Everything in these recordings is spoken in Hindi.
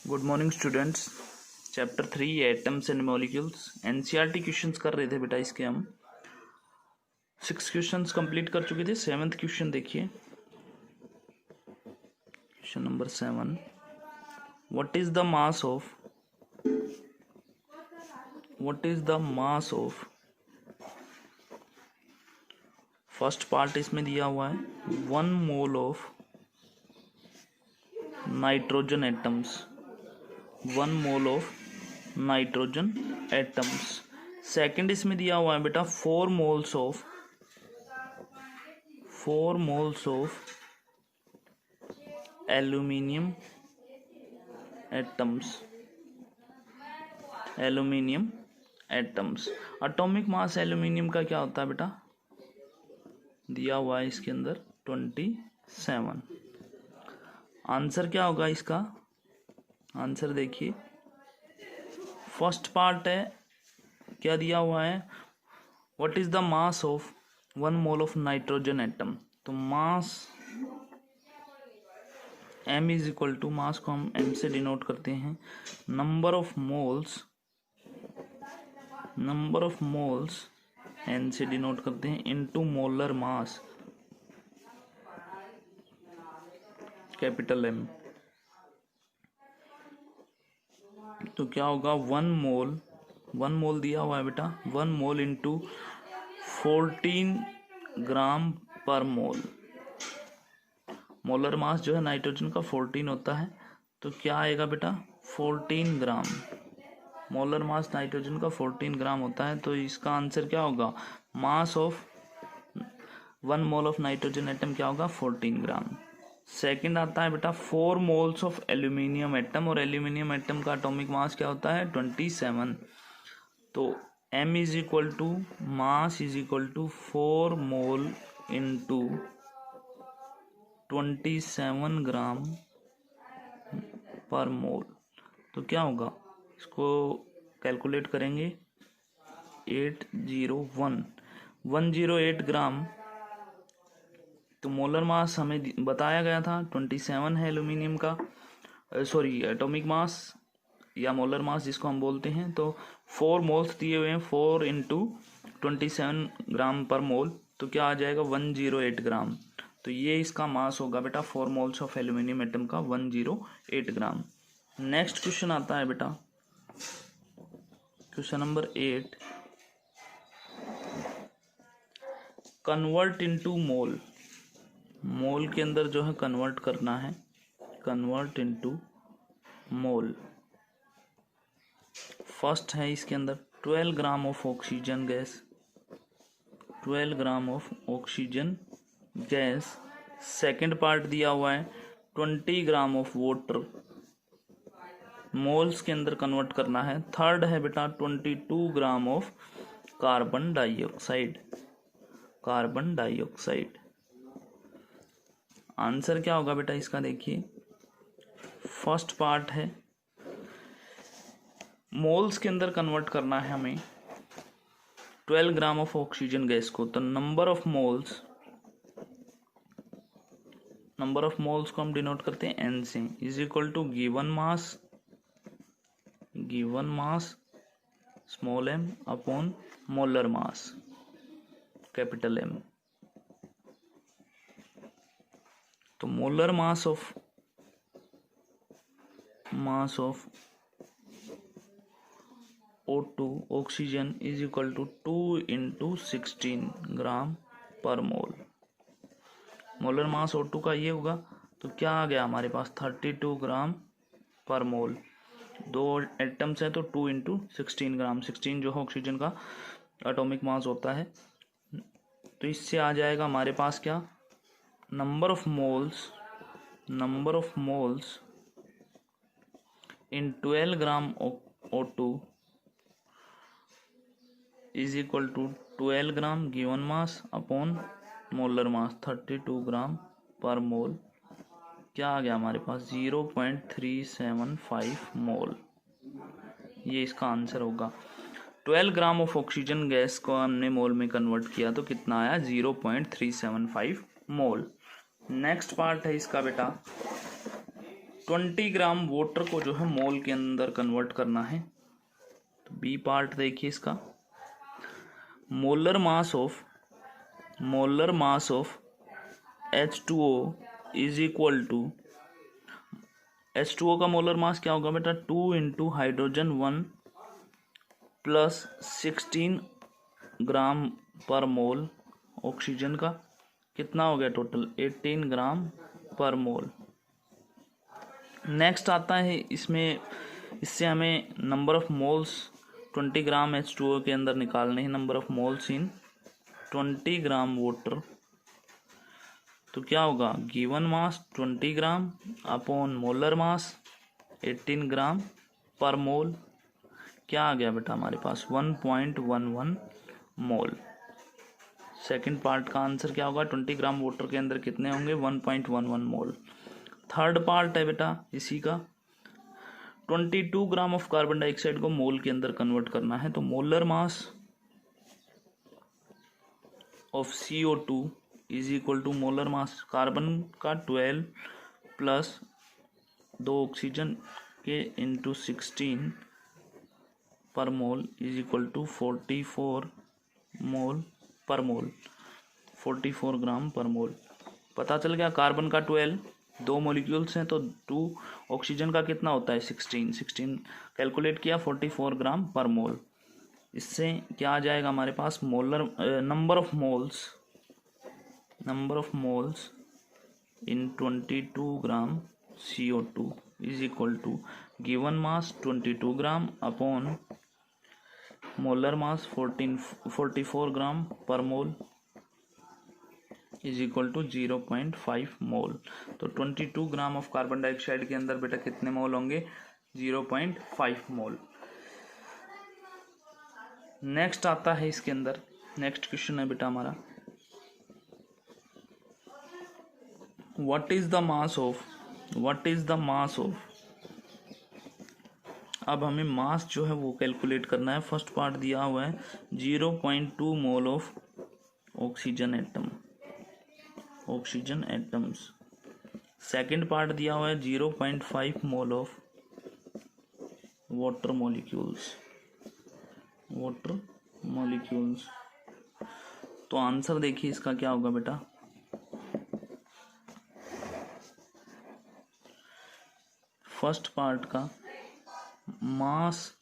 Good morning students. Chapter 3 atoms and molecules NCERT questions कर रहे थे बेटा। इसके हम 6 क्वेश्चंस कंप्लीट कर चुके थे। 7th क्वेश्चन देखिए, question number 7। What is the mass of first part इसमें दिया हुआ है 1 mole of nitrogen atoms, 1 mole of nitrogen atoms. Second इसमें दिया हुआ है बेटा 4 moles of aluminium atoms. Atomic mass aluminium का क्या होता है बेटा, दिया हुआ है इसके अंदर 27। आंसर क्या होगा इसका? आंसर देखिए, फर्स्ट पार्ट है, क्या दिया हुआ है, what is the mass of 1 mole of nitrogen atom. तो मास m इज इक्वल टू, मास को हम m से डिनोट करते हैं नंबर ऑफ मोल्स n से डिनोट करते हैं into molar mass capital M। तो क्या होगा, 1 मोल दिया हुआ है बेटा, 1 मोल इंटू 14 ग्राम पर मोल। मोलर मास जो है नाइट्रोजन का 14 होता है, तो क्या आएगा बेटा 14 ग्राम। मोलर मास नाइट्रोजन का 14 ग्राम होता है, तो इसका आंसर क्या होगा, mass of 1 mole of nitrogen atom क्या होगा 14 ग्राम। सेकंड आता है बेटा 4 मोल्स ऑफ एल्यूमिनियम एटम, और एल्यूमिनियम एटम का एटॉमिक मास क्या होता है 27। तो m is equal to mass is equal to 4 mole into 27 gram per mole. तो क्या होगा, इसको कैलकुलेट करेंगे 108 ग्राम। तो मोलर मास हमें बताया गया था 27 है एल्यूमिनियम का, सॉरी एटॉमिक मास या मोलर मास जिसको हम बोलते हैं। तो 4 मोल्स दिए हुए हैं, 4 इंटू 27 ग्राम पर मोल, तो क्या आ जाएगा 108 ग्राम। तो ये इसका मास होगा बेटा 4 मोल्स ऑफ एल्यूमिनियम एटम का 108 ग्राम। नेक्स्ट क्वेश्चन आता है बेटा, question number 8। Convert into mole, mole के अंदर जो है कन्वर्ट करना है, कन्वर्ट इनटू मोल। फर्स्ट है इसके अंदर 12 gram of oxygen gas, 12 gram of oxygen gas. Second part दिया हुआ है 20 ग्राम ऑफ वाटर, मोल्स के अंदर कन्वर्ट करना है। थर्ड है बेटा 22 gram of carbon dioxide. Answer क्या होगा बेटा इसका, देखिए फर्स्ट पार्ट है मोल्स के अंदर कन्वर्ट करना है हमें 12 ग्राम ऑफ ऑक्सीजन गैस को, तो नंबर ऑफ मोल्स को हम डिनोट करते हैं n से, is equal to given mass small m upon molar mass capital M। तो molar mass of O2 oxygen is equal to 2 into 16 gram per mole. Molar mass O2 का ये होगा, तो क्या आ गया हमारे पास 32 ग्राम पर मोल। 2 एटम्स है तो 2 इंटू 16 ग्राम, 16 जो है ऑक्सीजन का एटॉमिक मास होता है। तो इससे आ जाएगा हमारे पास क्या, number of moles in 12 gram O2 is equal to 12 gram given mass upon molar mass 32 gram per mole. क्या आ गया हमारे पास 0.375 मोल। ये इसका आंसर होगा। 12 ग्राम ऑफ ऑक्सीजन गैस को हमने मोल में कन्वर्ट किया तो कितना आया 0.375 मोल। नेक्स्ट पार्ट है इसका बेटा 20 ग्राम वाटर को जो है मोल के अंदर कन्वर्ट करना है। तो बी पार्ट देखिए इसका, molar mass of H2O is equal to, H2O का मोलर मास क्या होगा बेटा, 2 into hydrogen 1 plus 16 gram per मोल ऑक्सीजन का, कितना हो गया टोटल 18 ग्राम पर मोल। नेक्स्ट आता है इसमें, इससे हमें number of moles 20 gram H2O के अंदर निकालने हैं, number of moles in 20 gram water. तो क्या होगा, गिवन मास 20 ग्राम अपॉन मोलर मास 18 ग्राम पर मोल, क्या आ गया बेटा हमारे पास 1.11 मोल। सेकंड पार्ट का आंसर क्या होगा, 20 ग्राम वाटर के अंदर कितने होंगे 1.11 मोल। थर्ड पार्ट है बेटा इसी का, 22 ग्राम ऑफ कार्बन डाइऑक्साइड को मोल के अंदर कन्वर्ट करना है। तो molar mass of CO2 is equal to molar mass carbon का 12 प्लस 2 ऑक्सीजन के into 16 per mole is equal to 44 mole per mole, 44 gram per मोल। पता चल गया, कार्बन का 12, 2 मॉलिक्यूल्स हैं तो 2, ऑक्सीजन का कितना होता है 16 कैलकुलेट किया 44 ग्राम पर मोल। इससे क्या आ जाएगा हमारे पास, molar number of moles in 22 gram CO2 is equal to given mass 22 gram upon molar mass 44 gram per mole is equal to 0.5 mole. तो 22 ग्राम ऑफ कार्बन डाइऑक्साइड के अंदर बेटा कितने मोल होंगे, 0.5 मोल। नेक्स्ट आता है इसके अंदर, नेक्स्ट क्वेश्चन है बेटा हमारा, what is the mass of, अब हमें मास जो है वो कैलकुलेट करना है। फर्स्ट पार्ट दिया हुआ है 0.2 mole of oxygen atoms. Second part दिया हुआ है 0.5 मोल ऑफ वाटर मॉलिक्यूल्स। तो आंसर देखिए इसका क्या होगा बेटा, फर्स्ट पार्ट का mass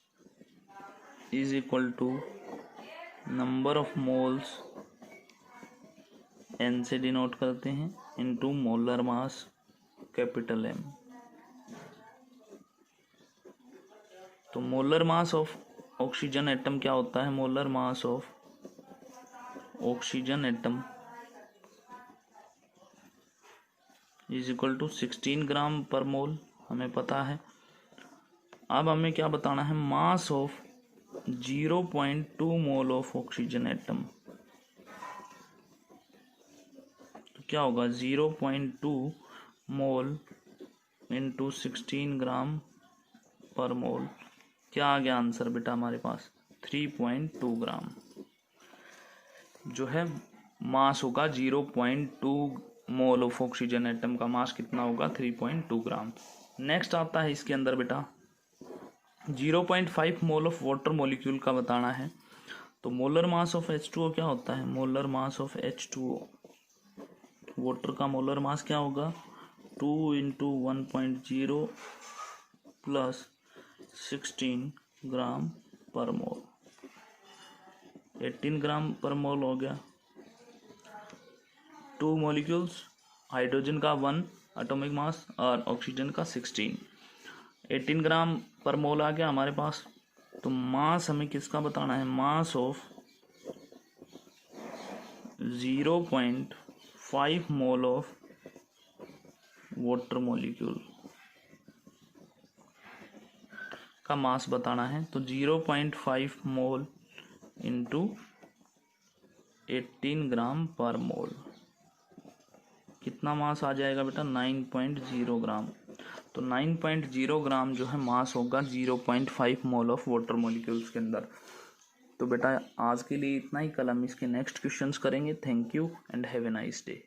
is equal to number of moles, n से डिनोट करते हैं, into molar mass capital M। तो molar mass of oxygen atom क्या होता है, molar mass of oxygen atom is equal to 16 gram per mole, हमें पता है। अब हमें क्या बताना है, mass of 0.2 mole of oxygen atom. तो क्या होगा 0.2 mole into 16 gram per mole, क्या आ गया आंसर बेटा हमारे पास 3.2 ग्राम। जो है मास होगा 0.2 मोल ऑफ ऑक्सीजन एटम का मास कितना होगा 3.2 ग्राम। नेक्स्ट आता है इसके अंदर बेटा 0.5 मोल ऑफ वाटर मॉलिक्यूल का बताना है। तो मोलर मास ऑफ H2O क्या होता है, molar mass of H2O, water का मोलर मास क्या होगा 2 इंटू 1.0 प्लस 16 ग्राम पर मोल, 18 ग्राम पर मोल हो गया। 2 मॉलिक्यूल्स, हाइड्रोजन का 1 एटॉमिक मास और ऑक्सीजन का 16, 18 ग्राम पर मोल आ गया हमारे पास। तो मास हमें किसका बताना है, mass of 0.5 mole of water molecule का मास बताना है। तो 0.5 मोल इंटू 18 ग्राम पर मोल, कितना मास आ जाएगा बेटा 9.0 ग्राम। तो 9.0 ग्राम जो है मास होगा 0.5 मोल ऑफ वाटर मॉलिक्यूल्स के अंदर। तो बेटा आज के लिए इतना ही, कल हम इसके नेक्स्ट क्वेश्चंस करेंगे। Thank you and have a nice day.